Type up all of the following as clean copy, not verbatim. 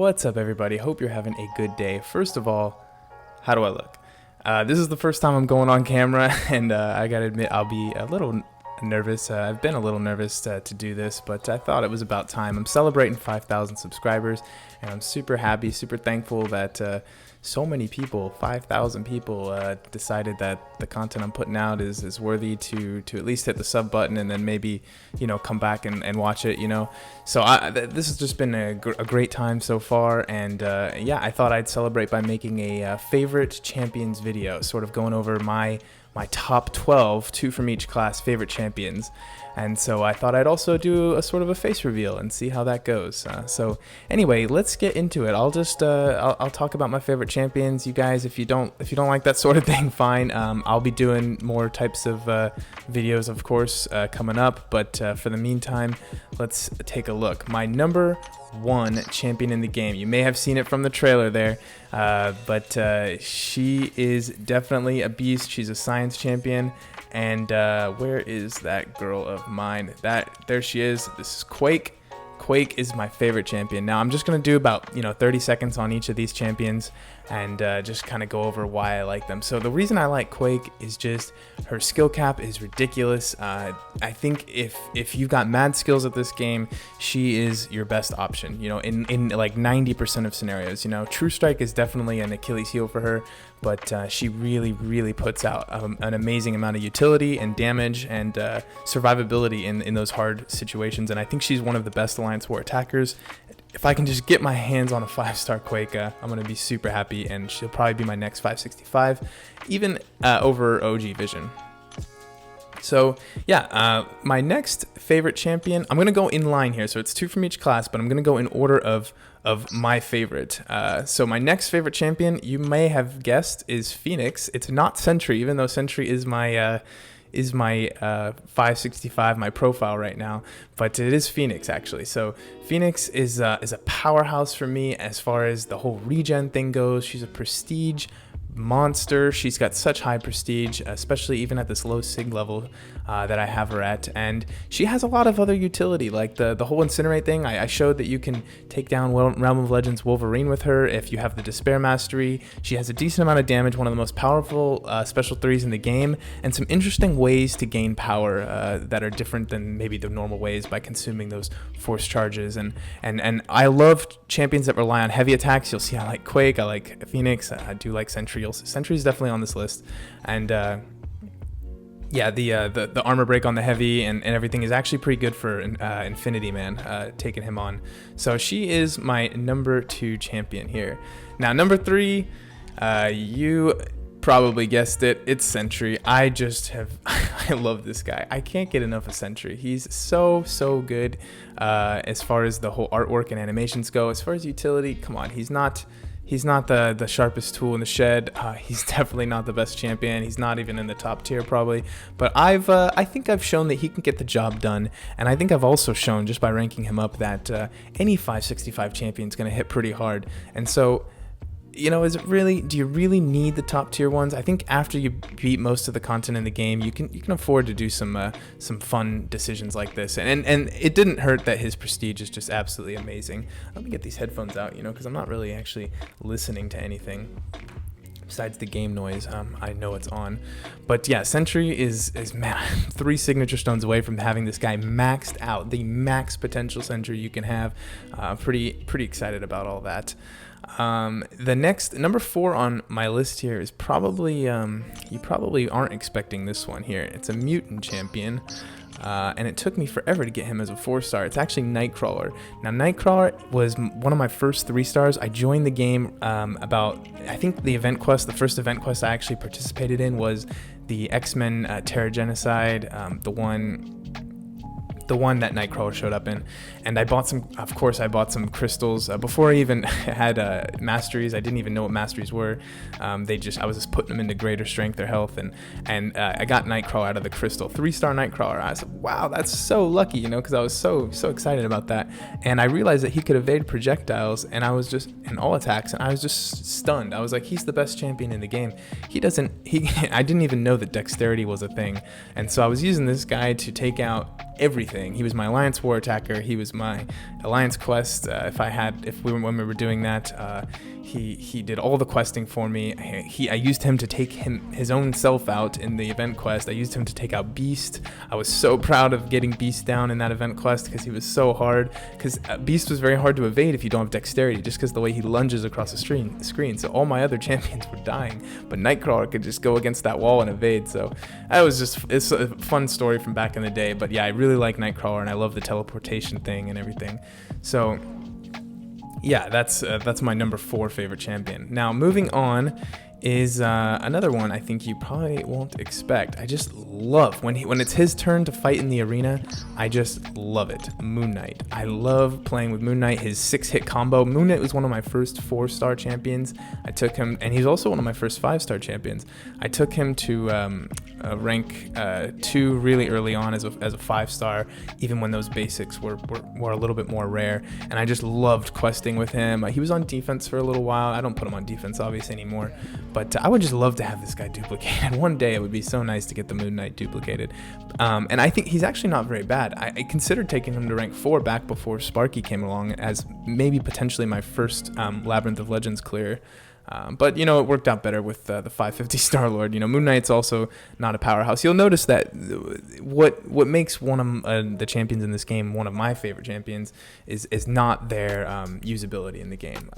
What's up, everybody? Hope you're having a good day. First of all, how do I look? This is the first time I'm going on camera, and I gotta admit, I'll be a little nervous. I've been a little nervous to do this, but I thought it was about time. I'm celebrating 5,000 subscribers, and I'm super happy, super thankful that so many people, 5,000 people, decided that the content I'm putting out is worthy to at least hit the sub button and then maybe, come back and watch it, So this has just been a great time so far, and yeah, I thought I'd celebrate by making a favorite champions video, sort of going over my top 12, 2 from each class, favorite champions. And so I thought I'd also do a sort of a face reveal and see how that goes. So anyway, let's get into it. I'll just I'll talk about my favorite champions. You guys, if you don't like that sort of thing, fine. I'll be doing more types of videos, of course, coming up. But for the meantime, let's take a look. My number 1 champion in the game. You may have seen it from the trailer there, but she is definitely a beast. She's a science champion. And where is that girl of mine? There she is. This is Quake. Quake is my favorite champion. Now I'm just gonna do about 30 seconds on each of these champions and just kind of go over why I like them. So the reason I like Quake is just her skill cap is ridiculous. I think if you've got mad skills at this game, she is your best option. In like 90% of scenarios. True Strike is definitely an Achilles heel for her, but she really puts out an amazing amount of utility and damage and survivability in those hard situations. And I think she's one of the best Alliance War attackers. If I can just get my hands on a 5-star Quake, I'm going to be super happy, and she'll probably be my next 565, even over OG Vision. So yeah, my next favorite champion, I'm going to go in line here. So it's 2 from each class, but I'm going to go in order of my favorite. So my next favorite champion, you may have guessed, is Phoenix. It's not Sentry, even though Sentry is my 565, my profile right now, but it is Phoenix actually. So Phoenix is a powerhouse for me as far as the whole regen thing goes. She's a prestige monster. She's got such high prestige, especially even at this low sig level that I have her at, and she has a lot of other utility, like the whole incinerate thing. I showed that you can take down Realm of Legends Wolverine with her if you have the Despair Mastery. She has a decent amount of damage, one of the most powerful special 3s in the game, and some interesting ways to gain power that are different than maybe the normal ways by consuming those force charges. And I love champions that rely on heavy attacks. You'll see I like Quake, I like Phoenix, I do like Sentry. Sentry's definitely on this list, and yeah, the armor break on the heavy and everything is actually pretty good for Infinity Man, taking him on. So she is my number 2 champion here. Now number 3, you probably guessed it, it's Sentry. I love this guy. I can't get enough of Sentry. He's so good as far as the whole artwork and animations go. As far as utility, come on, he's not the sharpest tool in the shed. He's definitely not the best champion. He's not even in the top tier probably. But I think I've shown that he can get the job done. And I think I've also shown just by ranking him up that any 565 champion is going to hit pretty hard. And so, do you really need the top tier ones? I think after you beat most of the content in the game, you can afford to do some fun decisions like this. And it didn't hurt that his prestige is just absolutely amazing. Let me get these headphones out, because I'm not really actually listening to anything besides the game noise. I know it's on. But yeah, Sentry is man, 3 signature stones away from having this guy maxed out, the max potential Sentry you can have. Pretty excited about all that. The next, number 4 on my list here is probably, you probably aren't expecting this one here. It's a mutant champion, and it took me forever to get him as a 4-star. It's actually Nightcrawler. Now, Nightcrawler was one of my first 3 stars. I joined the game I think the first event quest I actually participated in was the X-Men Terra Genocide, the one that Nightcrawler showed up in, and I bought some crystals before I even had masteries. I didn't even know what masteries were. I was just putting them into greater strength or health, and I got Nightcrawler out of the crystal, 3-star Nightcrawler. I said, wow, that's so lucky, because I was so excited about that, and I realized that he could evade projectiles, and I was just in all attacks, and I was just stunned. I was like, he's the best champion in the game. I didn't even know that dexterity was a thing, and so I was using this guy to take out everything. everything. He was my Alliance War attacker. He was my Alliance quest. When we were doing that, he did all the questing for me. I used him to take his own self out in the event quest. I used him to take out Beast. I was so proud of getting Beast down in that event quest because he was so hard. Because Beast was very hard to evade if you don't have dexterity, just because the way he lunges across the screen. So all my other champions were dying, but Nightcrawler could just go against that wall and evade. So it's a fun story from back in the day. But yeah, I really like Nightcrawler, and I love the teleportation thing and everything. So yeah, that's my number 4 favorite champion. Now moving on is another one I think you probably won't expect. I just love when it's his turn to fight in the arena. I just love it. Moon Knight. I love playing with Moon Knight. His 6-hit combo. Moon Knight was one of my first 4-star champions. I took him, and he's also one of my first 5-star champions. I took him to rank 2 really early on as a 5-star, even when those basics were a little bit more rare. And I just loved questing with him. He was on defense for a little while. I don't put him on defense obviously anymore. But I would just love to have this guy duplicated. One day it would be so nice to get the Moon Knight duplicated. And I think he's actually not very bad. I considered taking him to rank 4 back before Sparky came along as maybe potentially my first Labyrinth of Legends clear. But, it worked out better with the 550 Star-Lord. Moon Knight's also not a powerhouse. You'll notice that what makes one of the champions in this game one of my favorite champions is not their usability in the game.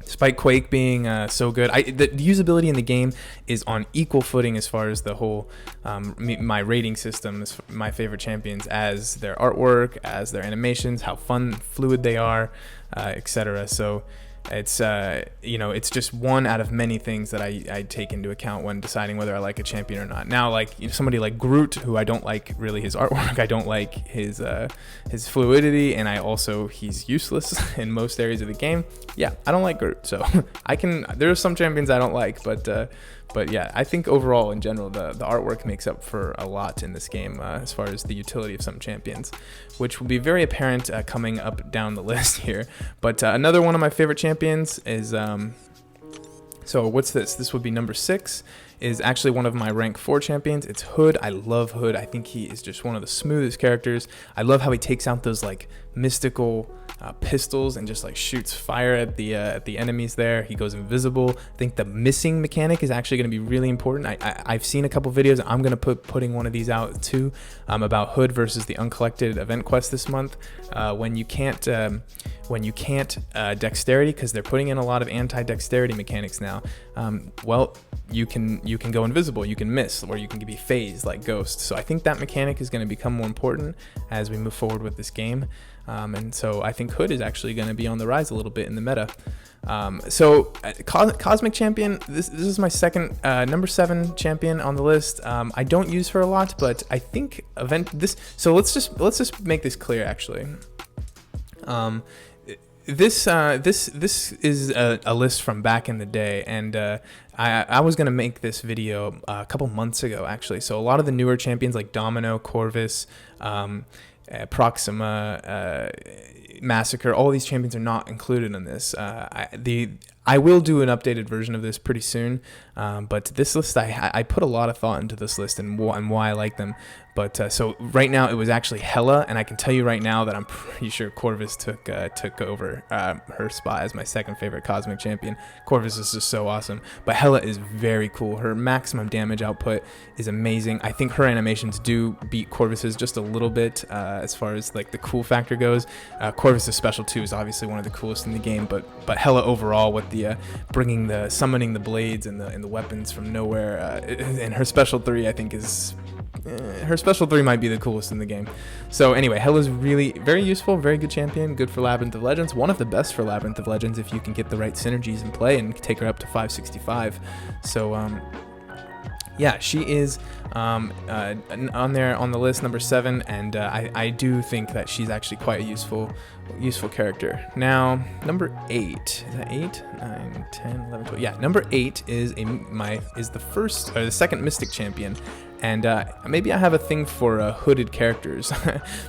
Despite Quake being so good, the usability in the game is on equal footing as far as the whole my rating system is my favorite champions, as their artwork, as their animations, how fluid they are, etc. So it's it's just one out of many things that I take into account when deciding whether I like a champion or not. Now, like somebody like Groot, who I don't like really his artwork, I don't like his fluidity, and he's useless in most areas of the game. Yeah, I don't like Groot, so there are some champions I don't like, but yeah, I think overall in general the artwork makes up for a lot in this game as far as the utility of some champions, which will be very apparent coming up down the list here. But another one of my favorite champions is so what's this? This would be number 6. Is actually one of my rank 4 champions. It's Hood. I love Hood. I think he is just one of the smoothest characters. I love how he takes out those like mystical pistols and just like shoots fire at the enemies there. He goes invisible. I think the missing mechanic is actually going to be really important. I've seen a couple videos. I'm going to putting one of these out too about Hood versus the uncollected event quest this month. When you can't dexterity, because they're putting in a lot of anti-dexterity mechanics now. Well, you can go invisible, you can miss, or you can be phased like Ghost. So I think that mechanic is going to become more important as we move forward with this game. And so I think Hood is actually going to be on the rise a little bit in the meta. Cosmic Champion, this is my second number 7 champion on the list. I don't use her a lot, but I think so let's just make this clear actually. This is a list from back in the day, and I was gonna make this video a couple months ago actually. So a lot of the newer champions like Domino, Corvus, Proxima, Massacre, all these champions are not included in this. I will do an updated version of this pretty soon, but this list, I put a lot of thought into this list and why I like them. But so right now it was actually Hela, and I can tell you right now that I'm pretty sure Corvus took over her spot as my second favorite cosmic champion. Corvus is just so awesome, but Hela is very cool. Her maximum damage output is amazing. I think her animations do beat Corvus's just a little bit as far as like the cool factor goes. Corvus's special 2 is obviously one of the coolest in the game, but Hela overall with the summoning the blades and the weapons from nowhere, and her special 3 I think is. Her special 3 might be the coolest in the game. So anyway, Hela's really very useful, very good champion, good for Labyrinth of Legends, one of the best for Labyrinth of Legends if you can get the right synergies in play and take her up to 565. So yeah, she is on there on the list, number 7, and I do think that she's actually quite a useful character. Now, number 8, is that 8, 9, 10, 11, 12? Yeah, number 8 is the second Mystic champion. And maybe I have a thing for hooded characters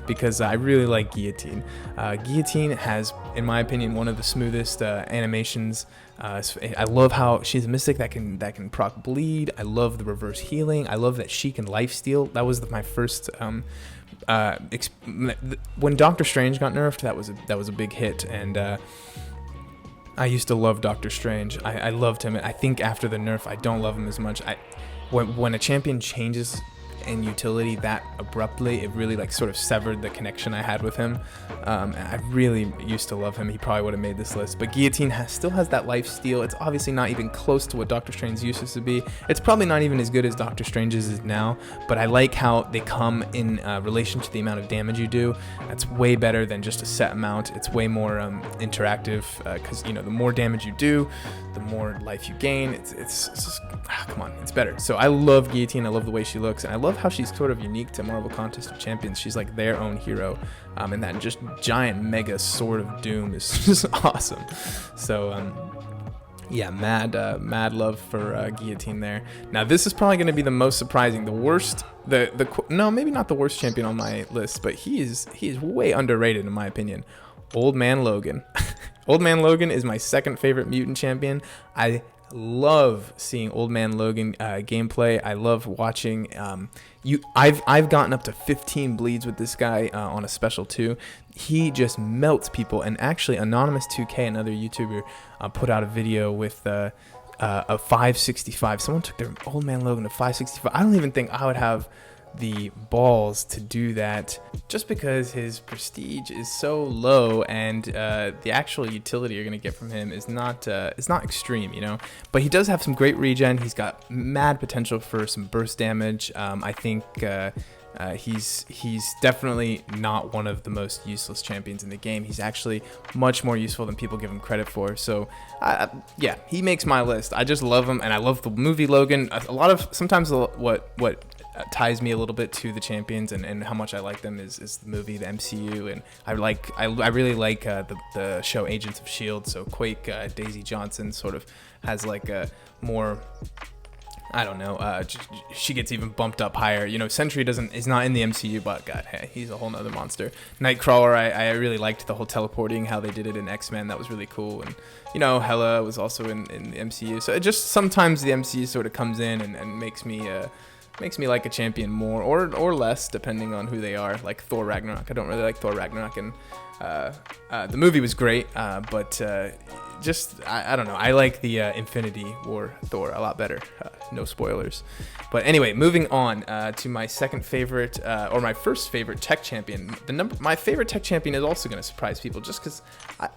because I really like Guillotine. Guillotine has, in my opinion, one of the smoothest animations. I love how she's a mystic that can proc bleed. I love the reverse healing. I love that she can lifesteal. That was my first when Doctor Strange got nerfed, that was a big hit, and I used to love Doctor Strange. I loved him. I think after the nerf, I don't love him as much. When a champion changes in utility that abruptly, it really like sort of severed the connection I had with him. I really used to love him. He probably would have made this list, but Guillotine still has that life steal. It's obviously not even close to what Doctor Strange used to be. It's probably not even as good as Doctor Strange's is now, but I like how they come in relation to the amount of damage you do. That's way better than just a set amount. It's way more interactive, because the more damage you do, the more life you gain. It's just, come on, it's better. So I love Guillotine. I love the way she looks, and I love how she's sort of unique to Marvel Contest of Champions. She's like their own hero, and that just giant mega sword of doom is just awesome. So yeah, mad love for Guillotine there. Now this is probably going to be the most surprising, the worst, no, maybe not the worst champion on my list, but he is way underrated in my opinion. Old Man Logan. Old Man Logan is my second favorite mutant champion. I love seeing Old Man Logan gameplay. I love watching. I've gotten up to 15 bleeds with this guy on a special too. He just melts people. And actually, Anonymous 2K, another YouTuber, put out a video with a 565. Someone took their Old Man Logan to 565. I don't even think I would have the balls to do that, just because his prestige is so low, and the actual utility you're gonna get from him is not extreme, but he does have some great regen. He's got mad potential for some burst damage. I think he's definitely not one of the most useless champions in the game. He's actually much more useful than people give him credit for. So yeah, he makes my list. I just love him, and I love the movie Logan. Sometimes what ties me a little bit to the champions and how much I like them is the movie, the MCU, and I really like the show Agents of S.H.I.E.L.D. So Quake, Daisy Johnson sort of has like a more, I don't know, she gets even bumped up higher. Sentry is not in the MCU, but God, hey, he's a whole nother monster. Nightcrawler, I really liked the whole teleporting, how they did it in X-Men. That was really cool. And Hela was also in the MCU. So it just sometimes the MCU sort of comes in and makes me like a champion more or less, depending on who they are. Like Thor Ragnarok. I don't really like Thor Ragnarok, and the movie was great, but I don't know. I like the Infinity War Thor a lot better. No spoilers. But anyway, moving on to my second favorite, or my first favorite tech champion. My favorite tech champion is also going to surprise people, just because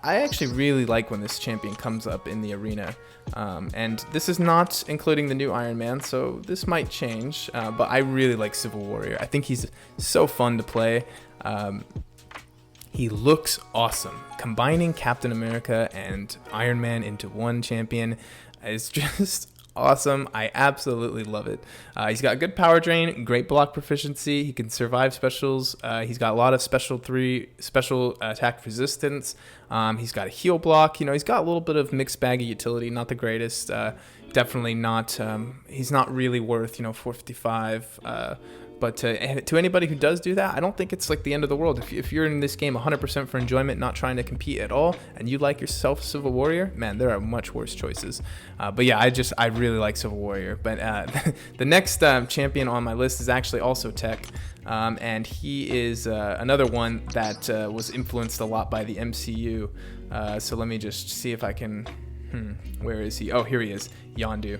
I actually really like when this champion comes up in the arena. And this is not including the new Iron Man, so this might change. But I really like Civil Warrior. I think he's so fun to play. He looks awesome. Combining Captain America and Iron Man into one champion is just awesome. I absolutely love it. He's got good power drain, great block proficiency. He can survive specials. He's got a lot of special attack resistance. He's got a heal block. He's got a little bit of mixed bag of utility. Not the greatest. Definitely not. He's not really worth 455. But to anybody who does do that, I don't think it's like the end of the world. If you're in this game 100% for enjoyment, not trying to compete at all, and you like yourself Civil Warrior, man, there are much worse choices. But yeah, I really like Civil Warrior. But the next champion on my list is actually also tech, and he is another one that was influenced a lot by the MCU. So let me just see if I can. Where is he? Oh, here he is, Yondu.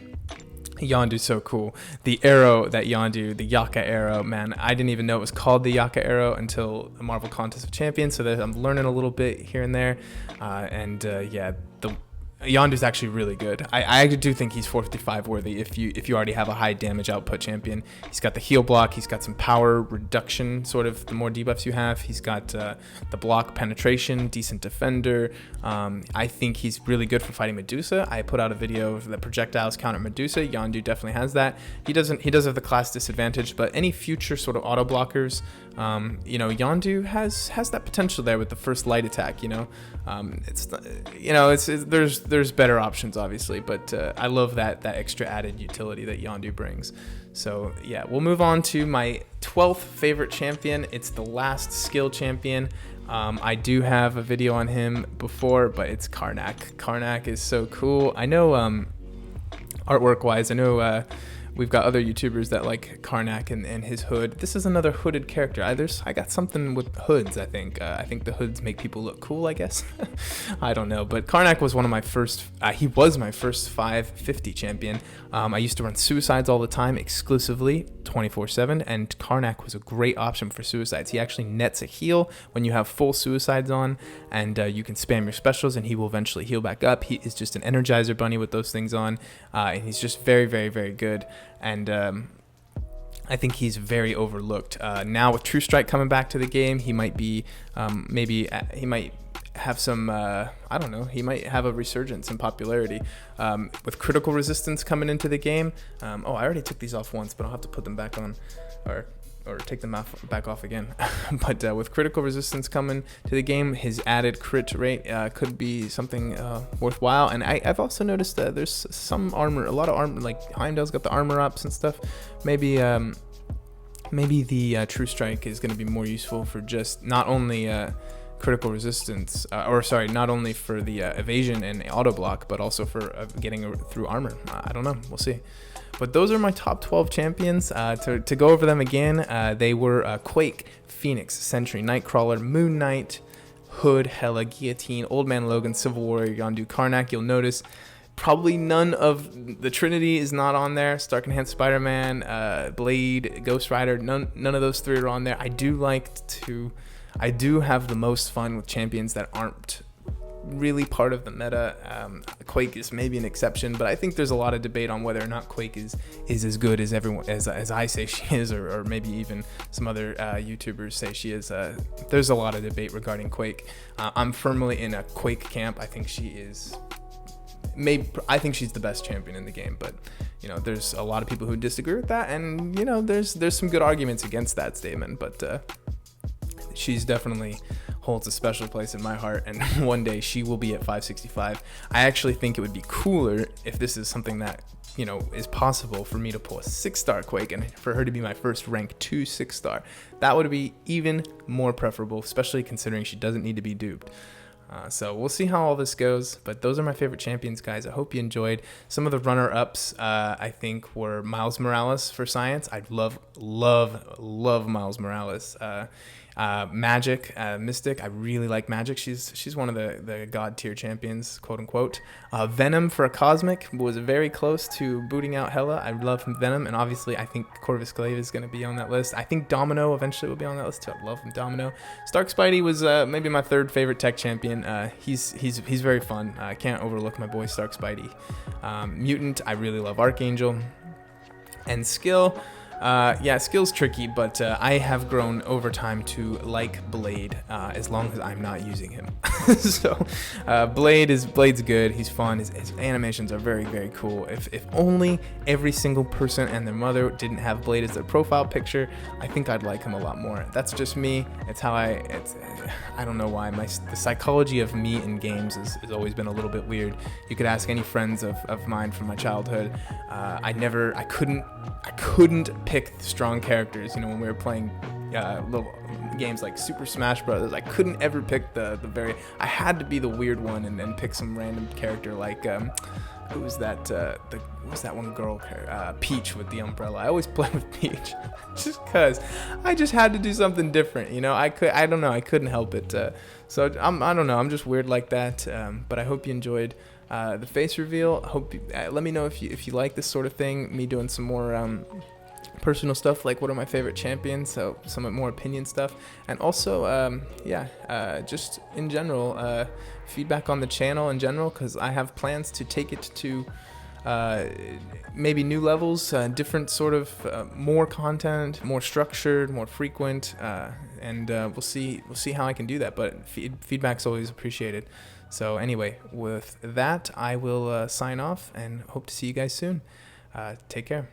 Yondu's so cool. The arrow that Yondu, the Yaka arrow, man, I didn't even know it was called the Yaka arrow until the Marvel Contest of Champions, so that I'm learning a little bit here and there. Yeah, Yondu's actually really good. I do think he's 455 worthy if you already have a high damage output champion. He's got the heal block. He's got some power reduction, sort of the more debuffs you have. He's got the block penetration, decent defender. I think he's really good for fighting Medusa. I put out a video of the projectiles counter Medusa. Yondu definitely has that. He does have the class disadvantage, but any future sort of auto blockers, Yondu has that potential there with the first light attack. There's better options obviously, but I love that extra added utility that Yondu brings. So yeah, we'll move on to my 12th favorite champion. It's the last skill champion. I do have a video on him before, but it's Karnak. Karnak is so cool. I know artwork wise, I know we've got other YouTubers that like Karnak and his hood. This is another hooded character. I got something with hoods, I think. I think the hoods make people look cool, I guess. I don't know. But Karnak was one of my first, he was my first 550 champion. I used to run suicides all the time, exclusively, 24/7, and Karnak was a great option for suicides. He actually nets a heal when you have full suicides on, and you can spam your specials and he will eventually heal back up. He is just an Energizer bunny with those things on, and he's just very, very, very good. And I think he's very overlooked. Now with True Strike coming back to the game, he might be, he might have some, I don't know, he might have a resurgence in popularity. With critical resistance coming into the game, oh, I already took these off once, but I'll have to put them back on, or take them back off again. But with critical resistance coming to the game, his added crit rate could be something worthwhile. And I've also noticed that there's some armor, a lot of armor, like Heimdall's got the armor ups and stuff. Maybe the True Strike is going to be more useful for just not only critical resistance, not only for the evasion and auto block, but also for getting through armor. I don't know, we'll see. But those are my top 12 champions. To go over them again, they were Quake, Phoenix, Sentry, Nightcrawler, Moon Knight, Hood, Hela, Guillotine, Old Man Logan, Civil Warrior, Yondu, Karnak. You'll notice probably none of the Trinity is not on there. Stark Enhanced Spider-Man, Blade, Ghost Rider, none of those three are on there. I do have the most fun with champions that aren't really part of the meta. Quake is maybe an exception, but I think there's a lot of debate on whether or not Quake is as good as everyone as I say she is, or maybe even some other YouTubers say she is. There's a lot of debate regarding Quake. I'm firmly in a Quake camp. I think she is. I think she's the best champion in the game, but you know, there's a lot of people who disagree with that, and you know, there's some good arguments against that statement, but she's definitely holds a special place in my heart, and one day she will be at 565. I actually think it would be cooler if this is something that, you know, is possible for me to pull a 6-star Quake and for her to be my first rank 2 6-star. That would be even more preferable, especially considering she doesn't need to be duped. So we'll see how all this goes, but those are my favorite champions, guys. I hope you enjoyed. Some of the runner-ups, I think, were Miles Morales for Science. I love Miles Morales. Magic, Mystic, I really like Magic. She's one of the god tier champions, quote unquote. Venom for a Cosmic was very close to booting out Hela. I love Venom, and obviously I think Corvus Glaive is going to be on that list. I think Domino eventually will be on that list too. I love Domino. Stark Spidey was maybe my third favorite tech champion. He's very fun. I can't overlook my boy Stark Spidey. Mutant, I really love Archangel. And skill, skill's tricky, but I have grown over time to like Blade, as long as I'm not using him. So Blade's good. He's fun. His animations are very, very cool. If only every single person and their mother didn't have Blade as their profile picture, I think I'd like him a lot more. That's just me. It's how I don't know why. The psychology of me in games has always been a little bit weird. You could ask any friends of mine from my childhood. I couldn't pick strong characters. You know, when we were playing little games like Super Smash Brothers, I couldn't ever pick I had to be the weird one and then pick some random character like who was that what was that one girl, Peach with the umbrella. I always play with Peach just because I just had to do something different, you know. I don't know, I couldn't help it. So I don't know, I'm just weird like that. But I hope you enjoyed the face reveal. I hope let me know if you like this sort of thing, me doing some more personal stuff, like what are my favorite champions, so some more opinion stuff, and also just in general, feedback on the channel in general, because I have plans to take it to maybe new levels, different sort of more content, more structured, more frequent, and we'll see how I can do that, but feedback's always appreciated. So anyway, with that, I will sign off and hope to see you guys soon. Take care.